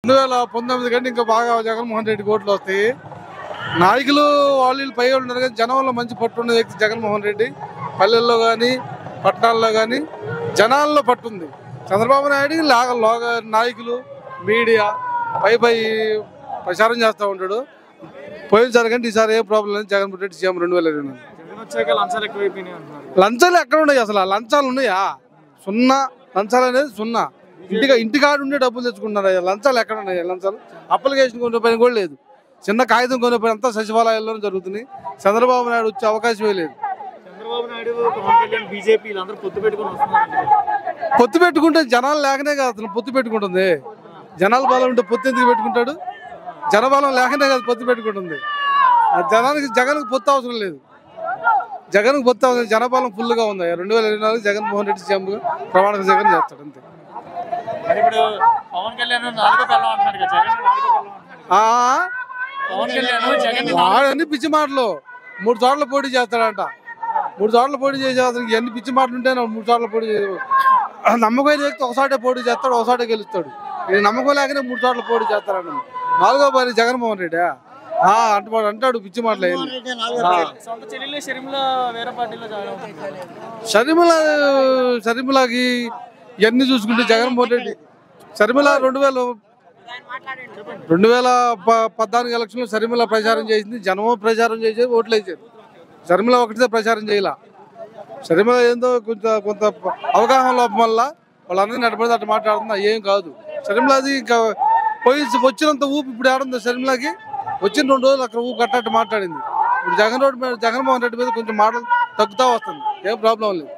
2019 కంటే ఇంకా బాగా జగన్మోహన్ రెడ్డి ఓట్లు వస్తాయి. నాయకులు వాళ్ళు పై ఉన్నారు కానీ జనంలో మంచి పట్టున్న వ్యక్తి జగన్మోహన్ రెడ్డి. పల్లెల్లో కానీ పట్టణాల్లో కానీ జనాల్లో పట్టుంది. చంద్రబాబు నాయుడు నాయకులు మీడియా పై ప్రచారం చేస్తూ ఉంటాడు. పోయినసారి కంటే ఈసారి ఏ ప్రాబ్లం లేదు. జగన్మోహన్ రెడ్డి సీఎం 2024 లంచాలు ఎక్కడ ఉన్నాయి? అసలు లంచాలు ఉన్నాయా? సున్నా. లంచాలు అనేది సున్నా. ఇంటికాడు ఉండే డబ్బులు తెచ్చుకుంటున్నారు. లంచాలు ఎక్కడ ఉన్నాయి? లంచాలు అప్లికేషన్ కొనే పని కూడా లేదు. చిన్న కాగితం కొనే పని అంతా సచివాలయాల్లోనే జరుగుతుంది. చంద్రబాబు నాయుడు వచ్చే అవకాశమే లేదు. పొత్తు పెట్టుకుంటే జనాలు లేకనే కదా అతను పొత్తు పెట్టుకుంటుంది. జనాల బలం ఉంటే పొత్తు ఎందుకు పెట్టుకుంటాడు? జనబలం లేకనే కదా పొత్తు పెట్టుకుంటుంది. జగన్కి పొత్తు అవసరం లేదు. జగన్కి పొత్తు అవసరం. జనబలం ఫుల్గా ఉంది. 2024 జగన్మోహన్ రెడ్డి సీఎం ప్రమాణ స్వీకారం చేస్తాడు అంతే. అన్ని పిచ్చి మాటలు. 3 చోట్ల పోటీ చేస్తాడంట. 3 చోట్ల పోటీ చేసే అతనికి ఎన్ని పిచ్చి మాటలు ఉంటేనే 3 చోట్ల పోటీ నమ్మకం వ్యక్తి ఒకసారి పోటీ చేస్తాడు, ఒకసారి గెలుస్తాడు. ఇది నమ్మకం లేకనే 3 చోట్ల పోటీ చేస్తారంట. 4వ భారీ జగన్మోహన్ రెడ్డి అంటాడు పిచ్చి మాటలు. షర్మిలకి ఇవన్నీ చూసుకుంటే జగన్మోహన్ రెడ్డి షర్మిల 2014 ఎలక్షన్లో షర్మిల ప్రచారం చేసింది. జనమో ప్రచారం చేసేది, ఓట్లు వేసేది. షర్మిల ఒకటిదే ప్రచారం చేయాల. షర్మిల ఏందో కొంత అవగాహన లోపం వల్ల వాళ్ళందరినీ నడపడితే అట్లా మాట్లాడుతున్నా ఏం కాదు. షర్మిలది ఇంకా వచ్చినంత ఊపి ఇప్పుడు ఏడుంది షర్మిలకి. వచ్చిన 2 రోజులు అక్కడ ఊపు కట్టట్టు మాట్లాడింది. ఇప్పుడు జగన్మోహన్ రెడ్డి మీద కొంచెం మాటలు తగ్గుతూ వస్తుంది. ఏం ప్రాబ్లం లేదు.